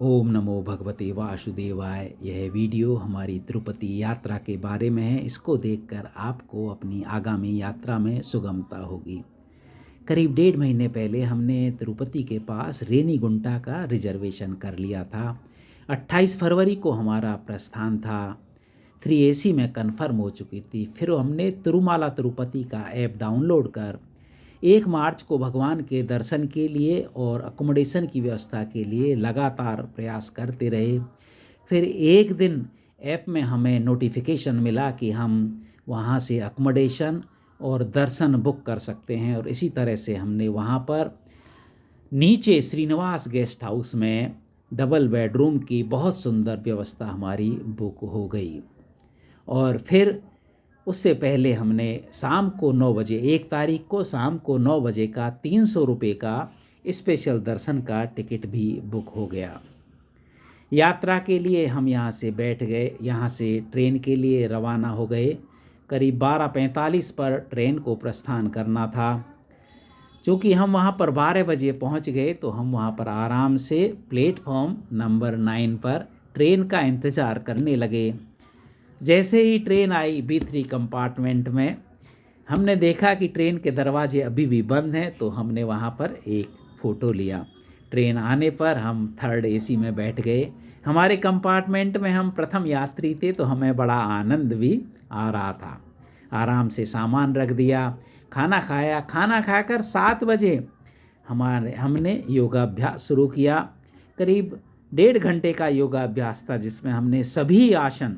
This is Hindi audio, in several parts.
ओम नमो भगवते वासुदेवाय। यह वीडियो हमारी तिरुपति यात्रा के बारे में है। इसको देखकर आपको अपनी आगामी यात्रा में सुगमता होगी। करीब 1.5 महीने पहले हमने तिरुपति के पास रेनीगुंटा का रिजर्वेशन कर लिया था। 28 फरवरी को हमारा प्रस्थान था। 3AC में कन्फर्म हो चुकी थी। फिर हमने तिरुमाला तिरुपति का ऐप डाउनलोड कर 1 मार्च को भगवान के दर्शन के लिए और अकोमोडेशन की व्यवस्था के लिए लगातार प्रयास करते रहे। फिर एक दिन ऐप में हमें नोटिफिकेशन मिला कि हम वहाँ से अकोमोडेशन और दर्शन बुक कर सकते हैं, और इसी तरह से हमने वहाँ पर नीचे श्रीनिवास गेस्ट हाउस में डबल बेडरूम की बहुत सुंदर व्यवस्था हमारी बुक हो गई। और फिर उससे पहले हमने शाम को 9 बजे 1 तारीख को शाम को 9 बजे का 300 रुपये का स्पेशल दर्शन का टिकट भी बुक हो गया। यात्रा के लिए हम यहाँ से बैठ गए, यहाँ से ट्रेन के लिए रवाना हो गए। करीब 12:45 पर ट्रेन को प्रस्थान करना था। चूँकि हम वहाँ पर 12 बजे पहुँच गए तो हम वहाँ पर आराम से प्लेटफॉर्म नंबर 9 पर ट्रेन का इंतज़ार करने लगे। जैसे ही ट्रेन आई B3 कंपार्टमेंट में, हमने देखा कि ट्रेन के दरवाजे अभी भी बंद हैं, तो हमने वहाँ पर एक फ़ोटो लिया। ट्रेन आने पर हम 3rd AC में बैठ गए। हमारे कंपार्टमेंट में हम प्रथम यात्री थे, तो हमें बड़ा आनंद भी आ रहा था। आराम से सामान रख दिया, खाना खाया। खाना खाकर 7 बजे हमने योगाभ्यास शुरू किया। करीब 1.5 घंटे का योगाभ्यास था, जिसमें हमने सभी आसन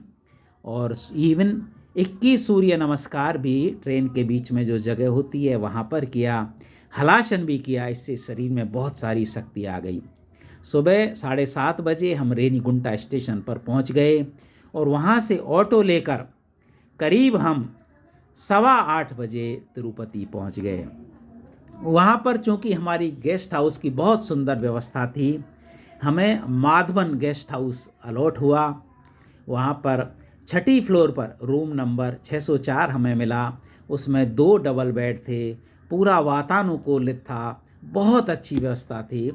और इवन 21 सूर्य नमस्कार भी ट्रेन के बीच में जो जगह होती है वहाँ पर किया। हलासन भी किया। इससे शरीर में बहुत सारी शक्ति आ गई। सुबह 7:30 बजे हम रेनीगुंटा स्टेशन पर पहुँच गए और वहाँ से ऑटो लेकर करीब हम 8:15 बजे तिरुपति पहुँच गए। वहाँ पर चूँकि हमारी गेस्ट हाउस की बहुत सुंदर व्यवस्था थी, हमें माधवन गेस्ट हाउस अलॉट हुआ। वहाँ पर 6ठी फ्लोर पर रूम नंबर 604 हमें मिला। उसमें 2 डबल बेड थे। पूरा वातानुकूलित था। बहुत अच्छी व्यवस्था थी।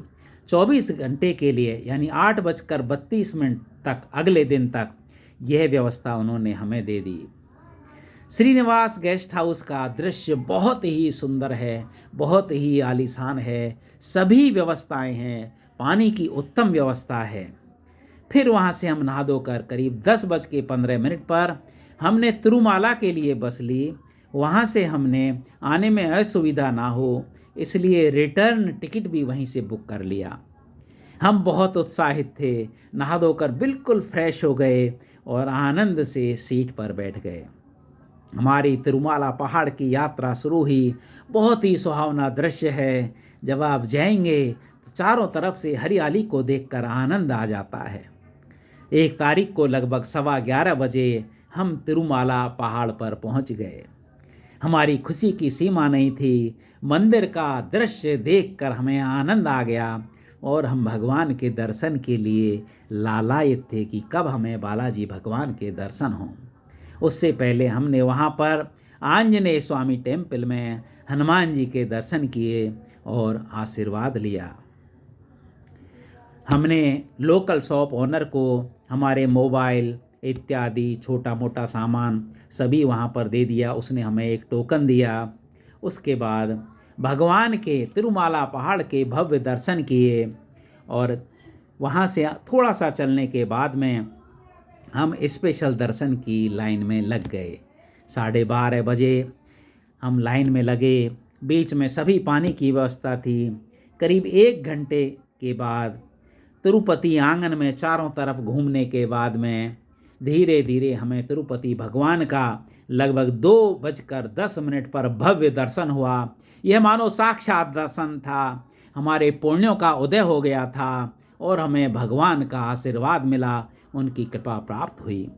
24 घंटे के लिए यानी 8:32 तक अगले दिन तक यह व्यवस्था उन्होंने हमें दे दी। श्रीनिवास गेस्ट हाउस का दृश्य बहुत ही सुंदर है, बहुत ही आलीशान है। सभी व्यवस्थाएं हैं। पानी की उत्तम व्यवस्था है। फिर वहाँ से हम नहा धोकर करीब 10:15 पर हमने तिरुमाला के लिए बस ली। वहाँ से हमने आने में असुविधा ना हो, इसलिए रिटर्न टिकट भी वहीं से बुक कर लिया। हम बहुत उत्साहित थे। नहा धोकर बिल्कुल फ्रेश हो गए और आनंद से सीट पर बैठ गए। हमारी तिरुमाला पहाड़ की यात्रा शुरू हुई। बहुत ही सुहावना दृश्य है। जब आप जाएंगे तो चारों तरफ से हरियाली को देखकर आनंद आ जाता है। 1 तारीख को लगभग 11:15 बजे हम तिरुमाला पहाड़ पर पहुंच गए। हमारी खुशी की सीमा नहीं थी। मंदिर का दृश्य देखकर हमें आनंद आ गया और हम भगवान के दर्शन के लिए लालायित थे कि कब हमें बालाजी भगवान के दर्शन हों। उससे पहले हमने वहाँ पर आंजनेय स्वामी टेम्पल में हनुमान जी के दर्शन किए और आशीर्वाद लिया। हमने लोकल शॉप ओनर को हमारे मोबाइल इत्यादि छोटा मोटा सामान सभी वहाँ पर दे दिया। उसने हमें एक टोकन दिया। उसके बाद भगवान के तिरुमाला पहाड़ के भव्य दर्शन किए और वहाँ से थोड़ा सा चलने के बाद में हम स्पेशल दर्शन की लाइन में लग गए। 12:30 बजे हम लाइन में लगे। बीच में सभी पानी की व्यवस्था थी। करीब 1 घंटे के बाद तिरुपति आंगन में चारों तरफ घूमने के बाद में धीरे धीरे हमें तिरुपति भगवान का लगभग 2:10 पर भव्य दर्शन हुआ। यह मानो साक्षात दर्शन था। हमारे पुण्यों का उदय हो गया था और हमें भगवान का आशीर्वाद मिला, उनकी कृपा प्राप्त हुई।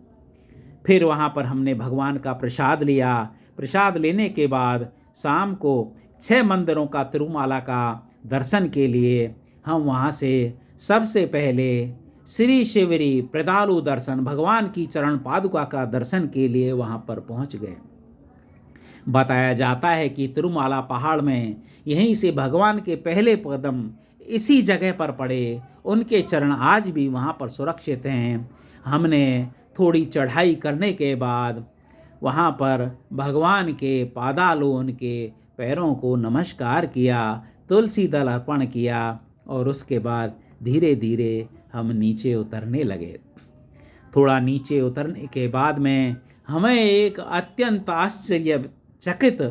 फिर वहाँ पर हमने भगवान का प्रसाद लिया। प्रसाद लेने के बाद शाम को 6 मंदिरों का तिरुमाला का दर्शन के लिए हम वहाँ से सबसे पहले श्री शिवरी प्रदालु दर्शन भगवान की चरण पादुका का दर्शन के लिए वहाँ पर पहुँच गए। बताया जाता है कि तिरुमाला पहाड़ में यहीं से भगवान के पहले कदम इसी जगह पर पड़े, उनके चरण आज भी वहाँ पर सुरक्षित हैं। हमने थोड़ी चढ़ाई करने के बाद वहाँ पर भगवान के पादालों, उनके पैरों को नमस्कार किया, तुलसी दल अर्पण किया और उसके बाद धीरे धीरे हम नीचे उतरने लगे। थोड़ा नीचे उतरने के बाद में हमें एक अत्यंत आश्चर्यचकित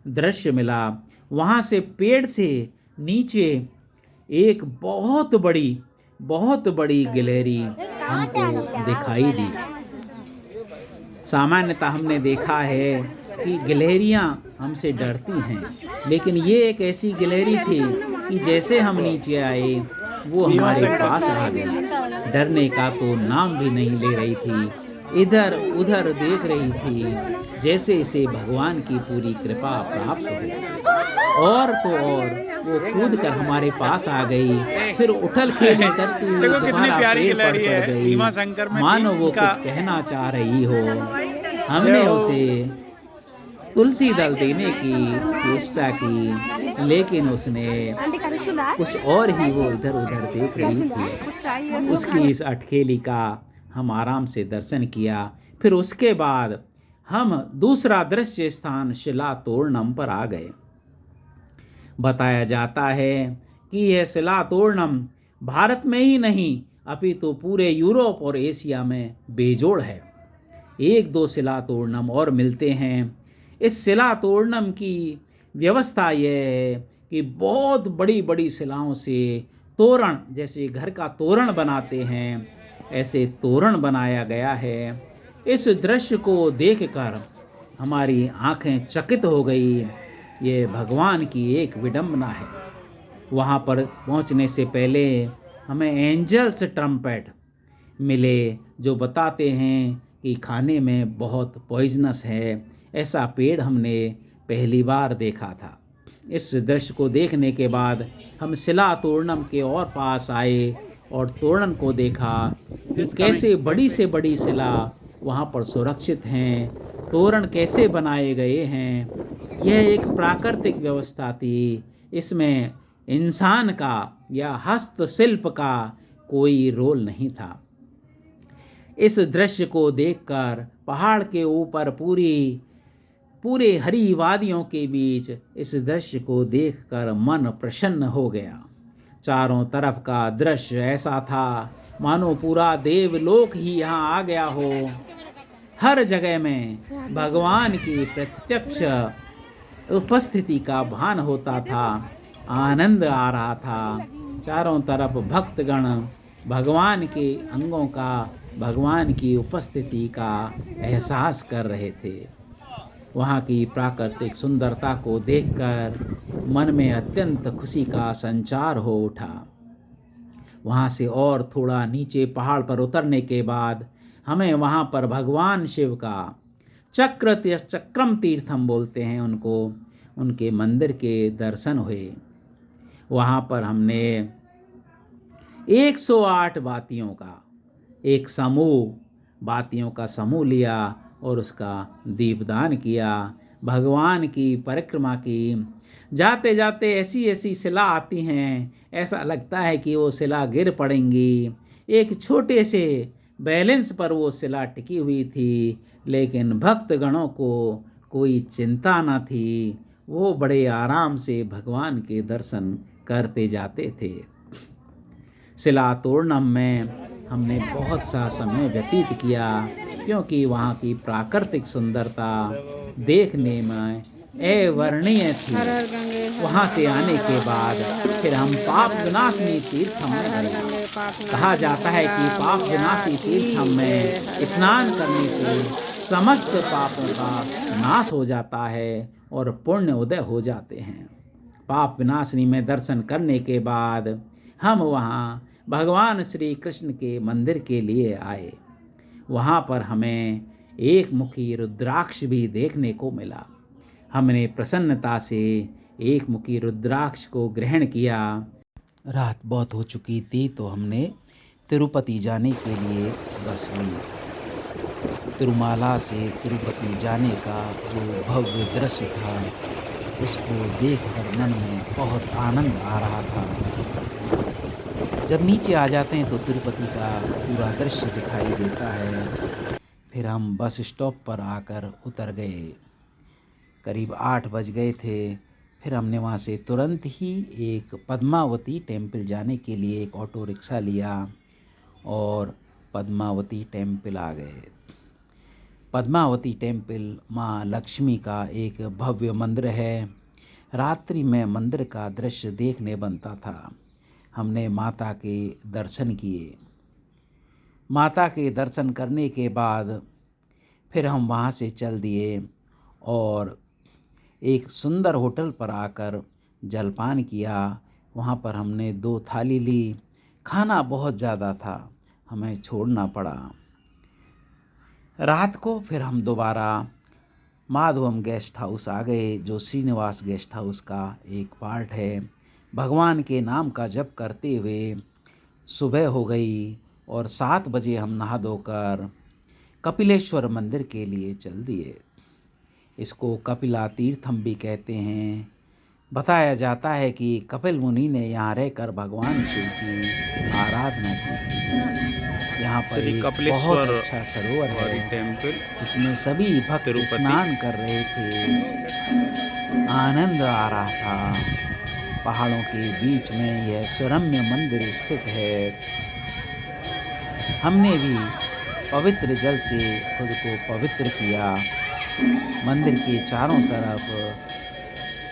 दृश्य मिला। वहाँ से पेड़ से नीचे एक बहुत बड़ी गिलहरी हमको दिखाई दी। सामान्यतः हमने देखा है कि गिलहरियाँ हमसे डरती हैं, लेकिन ये एक ऐसी गिलहरी थी कि जैसे हम नीचे आए वो हमारे पास आ गई। डरने का तो नाम भी नहीं ले रही थी, इधर उधर देख रही थी जैसे इसे भगवान की पूरी कृपा प्राप्त हो। और तो और वो कूद कर हमारे पास आ गई, फिर उठल खेल करती हुई दोबारा पेड़ पर चढ़ गई, मानो वो कुछ कहना चाह रही हो। हमने उसे तुलसी दल देने की चेष्टा की, लेकिन उसने कुछ और ही वो इधर उधर देख रही थी। उसकी इस अटखेली का हम आराम से दर्शन किया। फिर उसके बाद हम दूसरा दृश्य स्थान शिला तोरणम पर आ गए। बताया जाता है कि यह शिला तोरणम भारत में ही नहीं अपितु पूरे यूरोप और एशिया में बेजोड़ है। एक दो शिला तोरणम और मिलते हैं। इस शिला तोरणम की व्यवस्था यह है कि बहुत बड़ी बड़ी शिलाओं से तोरण, जैसे घर का तोरण बनाते हैं, ऐसे तोरण बनाया गया है। इस दृश्य को देखकर हमारी आंखें चकित हो गई। ये भगवान की एक विडंबना है। वहाँ पर पहुँचने से पहले हमें एंजल्स ट्रम्पेट मिले जो बताते हैं कि खाने में बहुत पॉइजनस है। ऐसा पेड़ हमने पहली बार देखा था। इस दृश्य को देखने के बाद हम शिला तोरणम के और पास आए और तोरण को देखा कि कैसे बड़ी से बड़ी शिला वहाँ पर सुरक्षित हैं, तोरण कैसे बनाए गए हैं। यह एक प्राकृतिक व्यवस्था थी, इसमें इंसान का या हस्तशिल्प का कोई रोल नहीं था। इस दृश्य को देखकर पहाड़ के ऊपर पूरे हरी वादियों के बीच इस दृश्य को देखकर मन प्रसन्न हो गया। चारों तरफ का दृश्य ऐसा था मानो पूरा देवलोक ही यहाँ आ गया हो। हर जगह में भगवान की प्रत्यक्ष उपस्थिति का भान होता था, आनंद आ रहा था। चारों तरफ भक्तगण भगवान के अंगों का, भगवान की उपस्थिति का एहसास कर रहे थे। वहाँ की प्राकृतिक सुंदरता को देखकर मन में अत्यंत खुशी का संचार हो उठा। वहाँ से और थोड़ा नीचे पहाड़ पर उतरने के बाद हमें वहाँ पर भगवान शिव का चक्रम तीर्थम बोलते हैं उनको, उनके मंदिर के दर्शन हुए। वहाँ पर हमने 108 बातियों का एक समूह, बातियों का समूह लिया और उसका दीपदान किया, भगवान की परिक्रमा की। जाते जाते ऐसी ऐसी शिला आती हैं, ऐसा लगता है कि वो शिला गिर पड़ेंगी। एक छोटे से बैलेंस पर वो शिला टिकी हुई थी, लेकिन भक्तगणों को कोई चिंता न थी। वो बड़े आराम से भगवान के दर्शन करते जाते थे। शिला तोरणम में हमने बहुत सा समय व्यतीत किया, क्योंकि वहाँ की प्राकृतिक सुंदरता देखने में अवर्णनीय थी। वहाँ से आने के बाद फिर हम पाप विनाशिनी तीर्थम में गए। कहा जाता है कि पाप विनाशी तीर्थम में स्नान करने से समस्त पापों का नाश हो जाता है और पुण्य उदय हो जाते हैं। पाप विनाशिनी में दर्शन करने के बाद हम वहाँ भगवान श्री कृष्ण के मंदिर के लिए आए। वहाँ पर हमें एक मुखी रुद्राक्ष भी देखने को मिला। हमने प्रसन्नता से एक मुखी रुद्राक्ष को ग्रहण किया। रात बहुत हो चुकी थी तो हमने तिरुपति जाने के लिए बस ली। तिरुमाला से तिरुपति जाने का जो भव्य दृश्य था उसको देखकर मन में बहुत आनंद आ रहा था। जब नीचे आ जाते हैं तो तिरुपति का पूरा दृश्य दिखाई देता है। फिर हम बस स्टॉप पर आकर उतर गए। करीब 8 बज गए थे। फिर हमने वहाँ से तुरंत ही एक पद्मावती टेम्पल जाने के लिए एक ऑटो रिक्शा लिया और पद्मावती टेम्पल आ गए। पद्मावती टेम्पल माँ लक्ष्मी का एक भव्य मंदिर है। रात्रि में मंदिर का दृश्य देखने बनता था। हमने माता के दर्शन किए। माता के दर्शन करने के बाद फिर हम वहाँ से चल दिए और एक सुंदर होटल पर आकर जलपान किया। वहाँ पर हमने 2 थाली ली। खाना बहुत ज़्यादा था, हमें छोड़ना पड़ा। रात को फिर हम दोबारा माधवम गेस्ट हाउस आ गए, जो श्रीनिवास गेस्ट हाउस का एक पार्ट है। भगवान के नाम का जप करते हुए सुबह हो गई और 7 बजे हम नहा धोकर कपिलेश्वर मंदिर के लिए चल दिए। इसको कपिला तीर्थम भी कहते हैं। बताया जाता है कि कपिल मुनि ने यहाँ रहकर भगवान शिव की आराधना की। यहाँ पर श्री एक कपिलेश्वर बहुत अच्छा सरोवर है टेम्पल जिसमें सभी भक्त तिरुपति। स्नान कर रहे थे। आनंद आ रहा था। पहाड़ों के बीच में यह सुरम्य मंदिर स्थित है। हमने भी पवित्र जल से खुद को पवित्र किया। मंदिर के चारों तरफ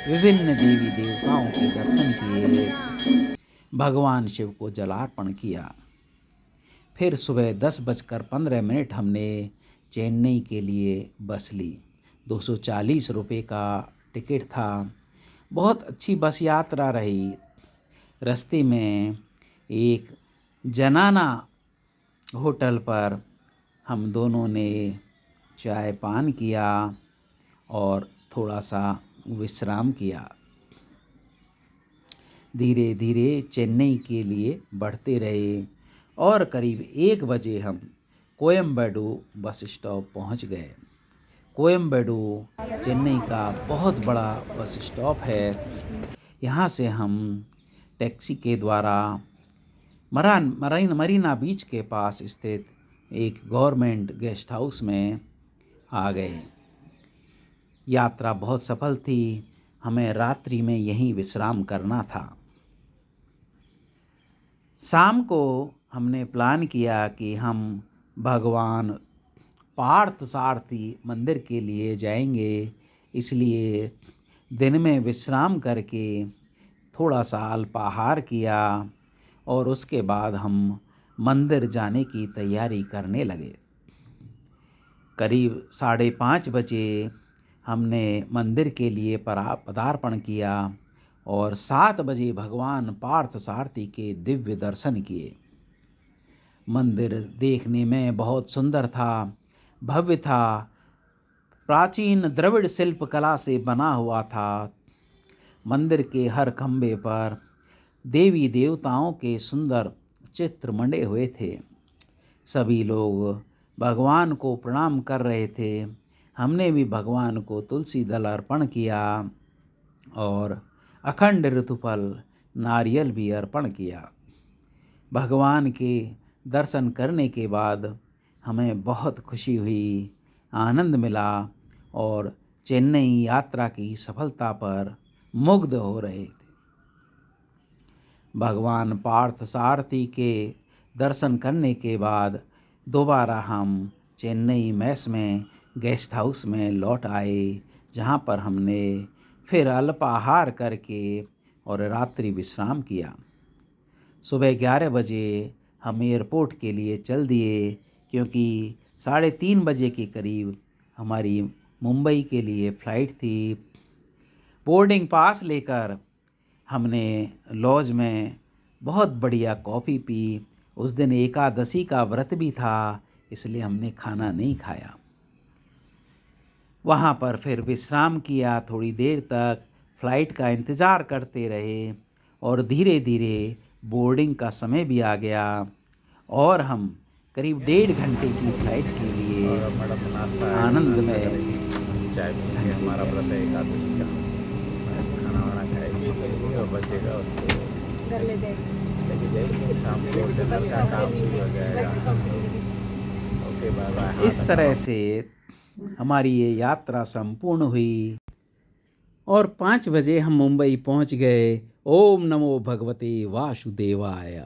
विभिन्न देवी देवताओं के दर्शन किए। भगवान शिव को जलार्पण किया। फिर सुबह 10:15 हमने चेन्नई के लिए बस ली। 240 रुपये का टिकट था। बहुत अच्छी बस यात्रा रही। रास्ते में एक जनाना होटल पर हम दोनों ने चाय पान किया और थोड़ा सा विश्राम किया। धीरे धीरे चेन्नई के लिए बढ़ते रहे और करीब 1 बजे हम कोयम्बेडु बस स्टॉप पहुंच गए। कोयम्बेडु चेन्नई का बहुत बड़ा बस स्टॉप है। यहाँ से हम टैक्सी के द्वारा मरीना बीच के पास स्थित एक गवर्नमेंट गेस्ट हाउस में आ गए। यात्रा बहुत सफल थी। हमें रात्रि में यहीं विश्राम करना था। शाम को हमने प्लान किया कि हम भगवान पार्थसारथी मंदिर के लिए जाएंगे। इसलिए दिन में विश्राम करके थोड़ा सा अल्पाहार किया और उसके बाद हम मंदिर जाने की तैयारी करने लगे। करीब 5:30 बजे हमने मंदिर के लिए पदार्पण किया और 7 बजे भगवान पार्थसारथी के दिव्य दर्शन किए। मंदिर देखने में बहुत सुंदर था, भव्य था। प्राचीन द्रविड़ शिल्प कला से बना हुआ था। मंदिर के हर खंभे पर देवी देवताओं के सुंदर चित्र मंडे हुए थे। सभी लोग भगवान को प्रणाम कर रहे थे। हमने भी भगवान को तुलसी दल अर्पण किया और अखंड ऋतुफल नारियल भी अर्पण किया। भगवान के दर्शन करने के बाद हमें बहुत खुशी हुई, आनंद मिला और चेन्नई यात्रा की सफलता पर मुग्ध हो रहे थे। भगवान पार्थसारथी के दर्शन करने के बाद दोबारा हम चेन्नई मेस में गेस्ट हाउस में लौट आए, जहाँ पर हमने फिर अल्पाहार करके और रात्रि विश्राम किया। सुबह 11 बजे हम एयरपोर्ट के लिए चल दिए, क्योंकि 3:30 बजे के करीब हमारी मुंबई के लिए फ़्लाइट थी। बोर्डिंग पास लेकर हमने लॉज में बहुत बढ़िया कॉफ़ी पी। उस दिन एकादशी का व्रत भी था, इसलिए हमने खाना नहीं खाया। वहाँ पर फिर विश्राम किया। थोड़ी देर तक फ़्लाइट का इंतज़ार करते रहे और धीरे धीरे बोर्डिंग का समय भी आ गया और हम करीब 1.5 घंटे की फ़्लाइट के लिए आनंदमय चाय पीएंगे। हमारा व्रत है एकादशी का। खाना वाना खाएंगे और बचेगा उसको घर ले जाएंगे। लेके जाएंगे शाम को डिनर का काम भी हो जाएगा। Okay bye bye. इस तरह से हमारी ये यात्रा संपूर्ण हुई और 5 बजे हम मुंबई पहुंच गए। ओम नमो भगवते वासुदेवाय।